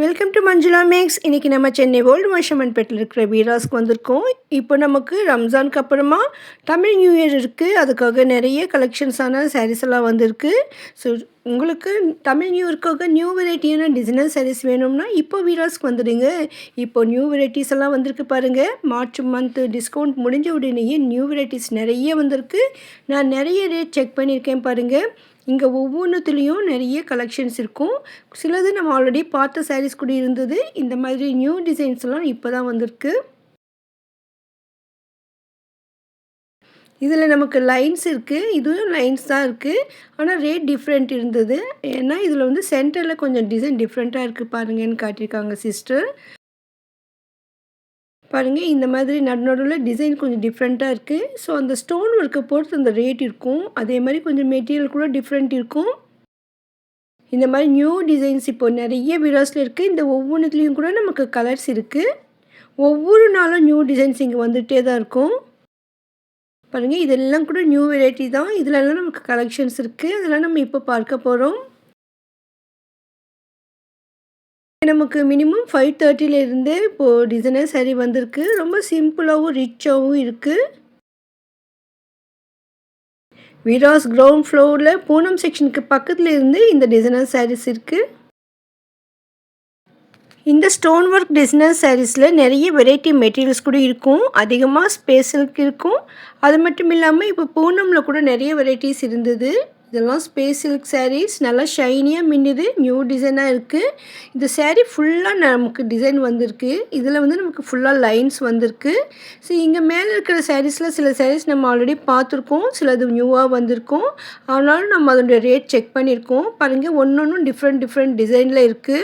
Welcome to Manjula maths. இன்றைக்கி நம்ம Chennai old மெஷர்மெண்ட்பேட்டில் இருக்கிற வீராஸ்க்கு வந்திருக்கோம். இப்போ நமக்கு ரம்ஜானுக்கு அப்புறமா தமிழ் நியூ இயர் இருக்குது. அதுக்காக நிறைய கலெக்ஷன்ஸான சாரீஸ் எல்லாம் வந்திருக்கு. ஸோ உங்களுக்கு தமிழ் நியூ இயர்க்காக நியூ வெரைட்டியான டிசைனர் சாரீஸ் வேணும்னா இப்போ வீராஸ்க்கு வந்துடுங்க. இப்போ நியூ வெரைட்டிஸ் எல்லாம் வந்திருக்கு பாருங்கள். மார்ச் மந்த்து டிஸ்கவுண்ட் முடிஞ்ச உடனேயே நியூ வெரைட்டிஸ் நிறைய வந்திருக்கு. நான் நிறைய ரேட் செக் பண்ணியிருக்கேன் பாருங்கள். இங்கே ஒவ்வொன்றுத்துலேயும் நிறைய கலெக்ஷன்ஸ் இருக்கும். சிலது நம்ம ஆல்ரெடி பார்த்த சாரீஸ் கூட இருந்தது. இந்த மாதிரி நியூ டிசைன்ஸ்லாம் இப்போ தான் வந்திருக்கு. இதில் நமக்கு லைன்ஸ் இருக்குது. இதுவும் லைன்ஸ் தான் இருக்குது. ஆனால் ரேட் டிஃப்ரெண்ட் இருந்தது. ஏன்னா இதில் வந்து சென்டரில் கொஞ்சம் டிசைன் டிஃப்ரெண்ட்டாக இருக்குது பாருங்கன்னு காட்டியிருக்காங்க சிஸ்டர். பாருங்கள், இந்த மாதிரி நடுவில் டிசைன் கொஞ்சம் டிஃப்ரெண்ட்டாக இருக்குது. ஸோ அந்த ஸ்டோன் ஒர்க்கை பொறுத்து அந்த ரேட் இருக்கும். அதே மாதிரி கொஞ்சம் மெட்டீரியல் கூட டிஃப்ரெண்ட் இருக்கும். இந்த மாதிரி நியூ டிசைன்ஸ் இப்போ நிறைய வீடியோஸில் இருக்குது. இந்த ஒவ்வொன்றுத்துலேயும் கூட நமக்கு கலர்ஸ் இருக்குது. ஒவ்வொரு நாளும் நியூ டிசைன்ஸ் இங்கே வந்துகிட்டே தான் இருக்கும். பாருங்கள், இதெல்லாம் கூட நியூ வெரைட்டி தான். இதிலெல்லாம் நமக்கு கலெக்ஷன்ஸ் இருக்குது. அதெல்லாம் நம்ம இப்போ பார்க்க போகிறோம். நமக்கு மினிமம் 530 இப்போது டிசைனர் சாரீ வந்திருக்கு. ரொம்ப சிம்பிளாகவும் ரிச்சாகவும் இருக்குது. வீராஸ் கிரவுண்ட் ஃப்ளோரில் பூனம் செக்ஷனுக்கு பக்கத்தில் இருந்து இந்த டிசைனர் சாரீஸ் இருக்குது. இந்த ஸ்டோன் ஒர்க் டிசைனர் சாரீஸில் நிறைய வெரைட்டி மெட்டீரியல்ஸ் கூட இருக்கும். அதிகமாக ஸ்பேஸுக்கு இருக்கும். அது மட்டும் இல்லாமல் இப்போ பூனமில் கூட நிறைய வெரைட்டிஸ் இருந்தது. இதெல்லாம் ஸ்பேஸ் சில்க் சாரீஸ், நல்லா ஷைனியாக மின்னுது. நியூ டிசைனாக இருக்குது. இந்த சாரீ ஃபுல்லாக நமக்கு டிசைன் வந்திருக்கு. இதில் வந்து நமக்கு ஃபுல்லாக லைன்ஸ் வந்திருக்கு. ஸோ இங்கே மேலே இருக்கிற சாரீஸில் சில சாரீஸ் நம்ம ஆல்ரெடி பார்த்துருக்கோம். சிலது நியூவாக வந்திருக்கும். ஆனாலும் நம்ம அதோடைய ரேட் செக் பண்ணியிருக்கோம். பாருங்கள், ஒன்று டிஃப்ரெண்ட் டிசைனில் இருக்குது.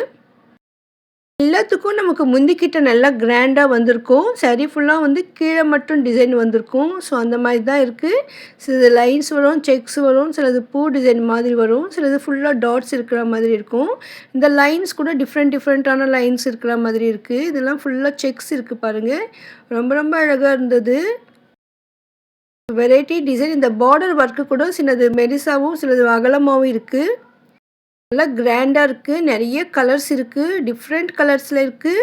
எல்லாத்துக்கும் நமக்கு முந்திக்கிட்ட நல்லா கிராண்டாக வந்திருக்கும். சாரீ ஃபுல்லாக வந்து கீழே மட்டும் டிசைன் வந்திருக்கும். ஸோ அந்த மாதிரி தான் இருக்குது. சிலது லைன்ஸ் வரும், செக்ஸ் வரும், சிலது பூ டிசைன் மாதிரி வரும், சிலது ஃபுல்லாக டாட்ஸ் இருக்கிற மாதிரி இருக்கும். இந்த லைன்ஸ் கூட டிஃப்ரெண்ட்டான லைன்ஸ் இருக்கிற மாதிரி இருக்குது. இதெல்லாம் ஃபுல்லாக செக்ஸ் இருக்குது பாருங்கள். ரொம்ப அழகாக இருந்தது. Variety design. இந்த பார்டர் ஒர்க்கு கூட சிலது மெலிசாவும் சிலது அகலமாகவும் இருக்குது. நல்லா கிராண்டாக இருக்குது. நிறைய கலர்ஸ் இருக்குது. டிஃப்ரெண்ட் கலர்ஸில் இருக்குது.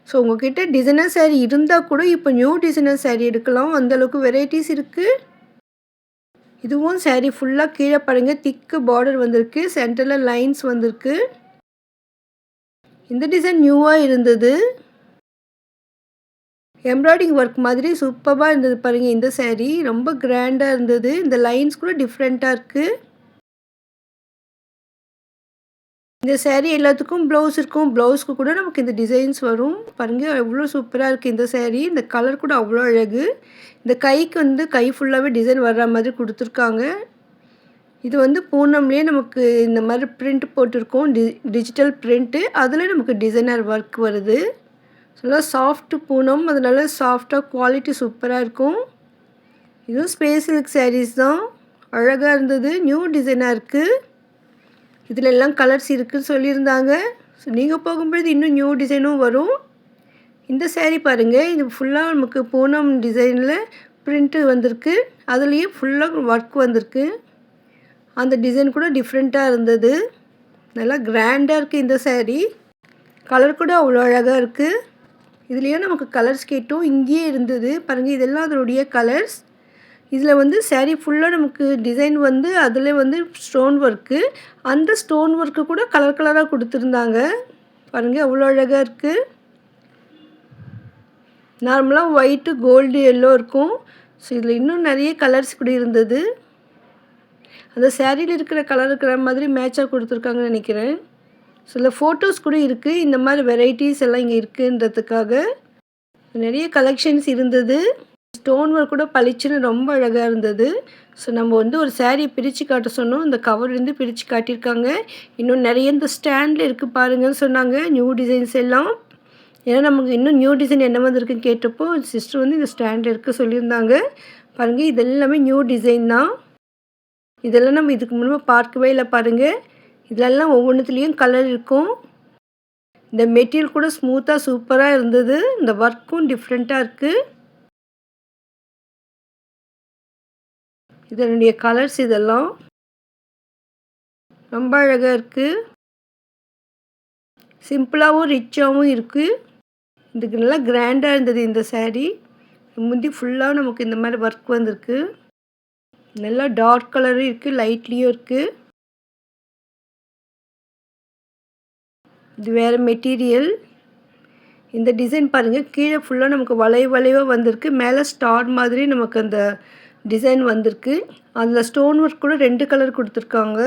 ஸோ உங்கள்கிட்ட டிசைனர் சாரீ இருந்தால் கூட இப்போ நியூ டிசைனர் சாரீ எடுக்கலாம். அந்தளவுக்கு வெரைட்டிஸ் இருக்குது. இதுவும் சாரீ ஃபுல்லாக கீழே பாருங்கள், திக்கு பார்டர் வந்திருக்கு. சென்டரில் லைன்ஸ் வந்திருக்கு. இந்த டிசைன் நியூவாக இருந்தது. எம்ப்ராய்டிங் ஒர்க் மாதிரி சூப்பராக இருந்தது பாருங்கள். இந்த சாரீ ரொம்ப கிராண்டாக இருந்தது. இந்த லைன்ஸ் கூட டிஃப்ரெண்ட்டாக இருக்குது. இந்த சாரீ எல்லாத்துக்கும் ப்ளவுஸ் இருக்கும். ப்ளவுஸ்க்கு கூட நமக்கு இந்த டிசைன்ஸ் வரும். பாருங்கள், எவ்வளோ சூப்பராக இருக்குது இந்த சாரீ. இந்த கலர் கூட அவ்வளோ அழகு. இந்த கைக்கு வந்து கை ஃபுல்லாகவே டிசைன் வர்ற மாதிரி கொடுத்துருக்காங்க. இது வந்து பூனம்லேயே நமக்கு இந்த மாதிரி பிரிண்ட் போட்டிருக்கோம். Digital print. அதில் நமக்கு டிசைனர் ஒர்க் வருது. நல்லா சாஃப்ட் பூனம். அதனால சாஃப்டாக குவாலிட்டி சூப்பராக இருக்கும். இதுவும் ஸ்பேஸ் சில்க் சாரீஸ் தான். அழகாக இருந்தது. நியூ டிசைனாக இருக்குது. இதில் எல்லாம் கலர்ஸ் இருக்குதுன்னு சொல்லியிருந்தாங்க. ஸோ நீங்கள் போகும்பொழுது இன்னும் நியூ டிசைனும் வரும். இந்த சாரீ பாருங்கள், இது ஃபுல்லாக நமக்கு பூனம் டிசைனில் பிரிண்ட்டு வந்திருக்கு. அதுலேயே ஃபுல்லாக ஒர்க் வந்திருக்கு. அந்த டிசைன் கூட டிஃப்ரெண்ட்டாக இருந்தது. நல்லா கிராண்டாக இருக்குது இந்த சாரீ. கலர் கூட அவ்வளோ அழகாக இருக்குது. இதுலேயும் நமக்கு கலர்ஸ் கேட்டும் இங்கேயே இருந்தது பாருங்கள். இதெல்லாம் அதனுடைய கலர்ஸ். இதில் வந்து சாரீ ஃபுல்லாக நமக்கு டிசைன் வந்து அதில் வந்து ஸ்டோன் ஒர்க்கு. அந்த ஸ்டோன் ஒர்க்கு கூட கலராக கொடுத்துருந்தாங்க. பாருங்கள், அவ்வளோ அழகாக இருக்குது. நார்மலாக ஒயிட்டு, கோல்டு, எல்லோ இருக்கும். ஸோ இதில் இன்னும் நிறைய கலர்ஸ் கூட இருந்தது. அந்த சாரியில் இருக்கிற கலர் இருக்கிற மாதிரி மேட்சாக கொடுத்துருக்காங்கன்னு நினைக்கிறேன். ஸோ இதில் ஃபோட்டோஸ் கூட இருக்குது. இந்த மாதிரி வெரைட்டிஸ் எல்லாம் இங்கே இருக்குன்றதுக்காக நிறைய கலெக்ஷன்ஸ் இருந்தது. ஸ்டோன் ஒர்க் கூட பளிச்சுன்னு ரொம்ப அழகாக இருந்தது. ஸோ நம்ம வந்து ஒரு சாரீ பிரித்து காட்ட சொன்னோம். இந்த கவர்லேருந்து பிரித்து காட்டியிருக்காங்க. இன்னும் நிறைய இந்த ஸ்டாண்டில் இருக்குது பாருங்கன்னு சொன்னாங்க. நியூ டிசைன்ஸ் எல்லாம். ஏன்னா நமக்கு இன்னும் நியூ டிசைன் என்ன வந்திருக்குன்னு கேட்டப்போ சிஸ்டர் வந்து இந்த ஸ்டாண்டில் இருக்க சொல்லியிருந்தாங்க. பாருங்கள், இதெல்லாமே நியூ டிசைன் தான். இதெல்லாம் நம்ம இதுக்கு முன்னே பார்க்கவே இல்லை பாருங்கள். இதெல்லாம் ஒவ்வொன்றுத்துலேயும் கலர் இருக்கும். இந்த மெட்டீரியல் கூட ஸ்மூத்தாக சூப்பராக இருந்தது. இந்த ஒர்க்கும் டிஃப்ரெண்ட்டாக இருக்குது. இதனுடைய கலர்ஸ் இதெல்லாம் ரொம்ப அழகாக இருக்குது. சிம்பிளாகவும் ரிச்சாகவும் இருக்குது. இதுக்கு நல்லா கிராண்டாக இருந்தது இந்த சாரீ. முந்தி ஃபுல்லாக நமக்கு இந்த மாதிரி ஒர்க் வந்திருக்கு. நல்லா டார்க் கலரும் இருக்குது, லைட்லேயும் இருக்குது. இது வேறு மெட்டீரியல். இந்த டிசைன் பாருங்கள், கீழே ஃபுல்லாக நமக்கு வளைவாக வந்திருக்கு. மேலே ஸ்டார் மாதிரி நமக்கு அந்த டிசைன் வந்திருக்கு. அதில் ஸ்டோன் ஒர்க் கூட 2 கலர் கொடுத்துருக்காங்க.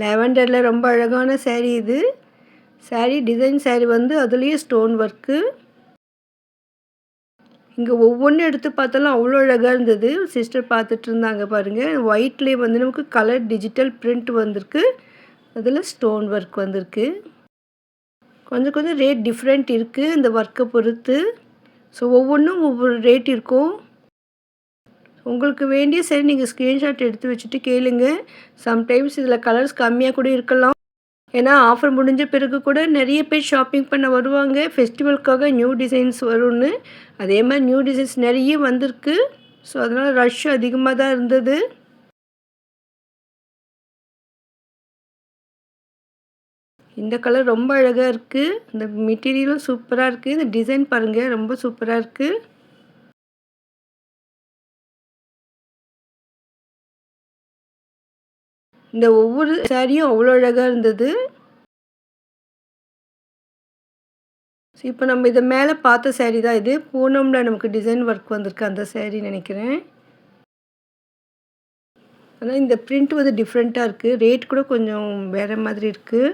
லாவெண்டரில் ரொம்ப அழகான சாரீ இது. சாரீ டிசைன் சாரீ வந்து அதுலேயே ஸ்டோன் ஒர்க்கு. இங்கே ஒவ்வொன்றும் எடுத்து பார்த்தாலும் அவ்வளோ அழகாக இருந்தது. சிஸ்டர் பார்த்துட்டு இருந்தாங்க பாருங்கள். ஒயிட்லேயே வந்து நமக்கு கலர் டிஜிட்டல் பிரிண்ட் வந்திருக்கு. அதில் ஸ்டோன் ஒர்க் வந்திருக்கு. கொஞ்சம் ரேட் டிஃப்ரெண்ட் இருக்குது இந்த ஒர்க்கை பொறுத்து. ஸோ ஒவ்வொன்றும் ஒவ்வொரு ரேட் இருக்கும். உங்களுக்கு வேண்டிய சரி நீங்கள் ஸ்க்ரீன்ஷாட் எடுத்து வச்சுட்டு கேளுங்க. சம்டைம்ஸ் இதில் கலர்ஸ் கம்மியாக கூட இருக்கலாம். ஏன்னா ஆஃபர் முடிஞ்ச பிறகு கூட நிறைய பேர் ஷாப்பிங் பண்ண வருவாங்க. ஃபெஸ்டிவலுக்காக நியூ டிசைன்ஸ் வரும்னு. அதே மாதிரி நியூ டிசைன்ஸ் நிறைய வந்திருக்கு. ஸோ அதனால் ரஷ் அதிகமாக தான் இருந்தது. இந்த கலர் ரொம்ப அழகாக இருக்குது. இந்த மெட்டீரியலும் சூப்பராக இருக்குது. இந்த டிசைன் பாருங்கள், ரொம்ப சூப்பராக இருக்குது. இந்த ஒவ்வொரு சாரியும் அவ்வளோ அழகாக இருந்தது. இப்போ நம்ம இதை மேலே பார்த்த சாரீ தான் இது. பூனமில் நமக்கு டிசைன் ஒர்க் வந்திருக்கு அந்த சாரீ நினைக்கிறேன். ஆனால் இந்த பிரிண்ட் வந்து டிஃப்ரெண்ட்டாக இருக்குது. ரேட் கூட கொஞ்சம் வேறு மாதிரி இருக்குது.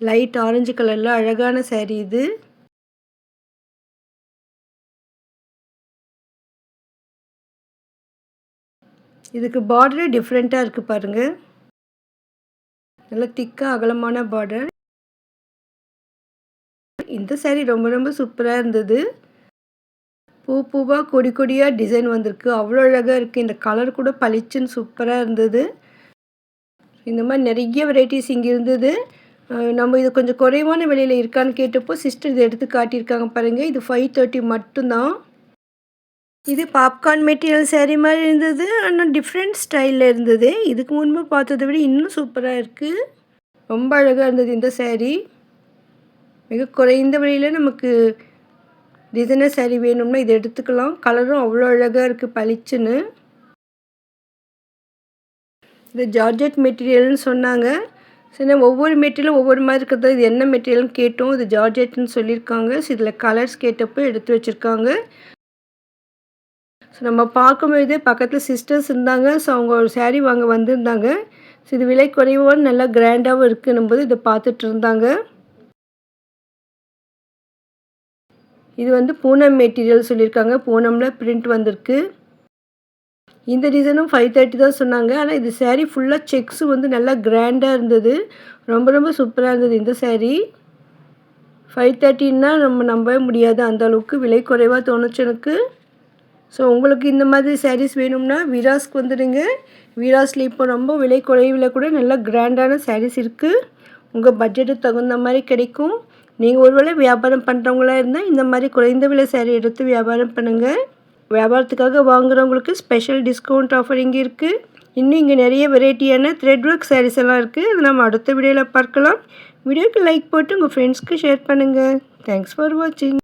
லைட் ஆரஞ்சு கலரில் அழகான சாரீ இது. இதுக்கு பார்டரே டிஃப்ரெண்ட்டாக இருக்குது பாருங்கள். நல்லா திக்காக அகலமான பார்டர். இந்த சாரீ ரொம்ப சூப்பராக இருந்தது. பூவாக கொடியாக டிசைன் வந்திருக்கு. அவ்வளோ அழகாக இருக்குது. இந்த கலர் கூட பளிச்சுன்னு சூப்பராக இருந்தது. இந்த மாதிரி நிறைய வெரைட்டிஸ் இங்கே இருந்தது. நம்ம இது கொஞ்சம் குறைவான விலையில் இருக்கான்னு கேட்டப்போ சிஸ்டர் இதை எடுத்து காட்டியிருக்காங்க பாருங்கள். இது 530 மட்டும்தான். இது பாப்கார்ன் மெட்டீரியல் சாரீ மாதிரி இருந்தது. ஆனால் டிஃப்ரெண்ட் ஸ்டைலில் இருந்தது. இதுக்கு முன்பு பார்த்ததை விட இன்னும் சூப்பராக இருக்குது. ரொம்ப அழகாக இருந்தது இந்த சாரீ. மிக குறைந்த விலையில் நமக்கு டிசைனர் சாரீ வேணும்னா இதை எடுத்துக்கலாம். கலரும் அவ்வளோ அழகாக இருக்குது பளிச்சுன்னு. இது ஜார்ஜெட் மெட்டீரியல்னு சொன்னாங்க. சரி, ஒவ்வொரு மெட்டீரியலும் ஒவ்வொரு மாதிரி இருக்கிறது. இது என்ன மெட்டீரியல்னு கேட்டோம். இது ஜார்ஜெட்னு சொல்லியிருக்காங்க. ஸோ இதில் கலர்ஸ் கேட்டப்போ எடுத்து வச்சுருக்காங்க. ஸோ நம்ம பார்க்கும்போது பக்கத்தில் சிஸ்டர்ஸ் இருந்தாங்க. ஸோ அவங்க ஒரு சாரீ வாங்க வந்திருந்தாங்க. ஸோ இது விலை குறைவாக நல்லா கிராண்டாகவும் இருக்குன்னும்போது இதை பார்த்துட்டு இருந்தாங்க. இது வந்து பூனம் மெட்டீரியல் சொல்லியிருக்காங்க. பூனமில் பிரிண்ட் வந்திருக்கு. இந்த டிசைனும் 530 தான் சொன்னாங்க. ஆனால் இது சாரீ ஃபுல்லாக செக்ஸு வந்து நல்லா கிராண்டாக இருந்தது. ரொம்ப சூப்பராக இருந்தது இந்த சாரீ. 530ன்னா நம்ம நம்பவே முடியாது. அந்த அளவுக்கு விலை குறைவாக தோணுச்சு எனக்கு. ஸோ உங்களுக்கு இந்த மாதிரி சாரீஸ் வேணும்னா வீராஸ்க்கு வந்துடுங்க. வீராஸில் இப்போ ரொம்ப விலை குறைவில் கூட நல்லா கிராண்டான சாரீஸ் இருக்குது. உங்கள் பட்ஜெட்டுக்கு தகுந்த மாதிரி கிடைக்கும். நீங்கள் ஒருவேளை வியாபாரம் பண்ணுறவங்களா இருந்தால் இந்த மாதிரி குறைந்த விலை சாரீ எடுத்து வியாபாரம் பண்ணுங்கள். வியாபாரத்துக்காக வாங்குறவங்களுக்கு ஸ்பெஷல் டிஸ்கவுண்ட் ஆஃபர் இங்கே இருக்குது. இன்னும் இங்கே நிறைய வெரைட்டியான த்ரெட் ஒர்க் சாரீஸ் எல்லாம் இருக்குது. அது நம்ம அடுத்த வீடியோவில் பார்க்கலாம். வீடியோக்கு லைக் போட்டு உங்கள் ஃப்ரெண்ட்ஸ்க்கு ஷேர் பண்ணுங்கள். தேங்க்ஸ் ஃபார் வாட்சிங்.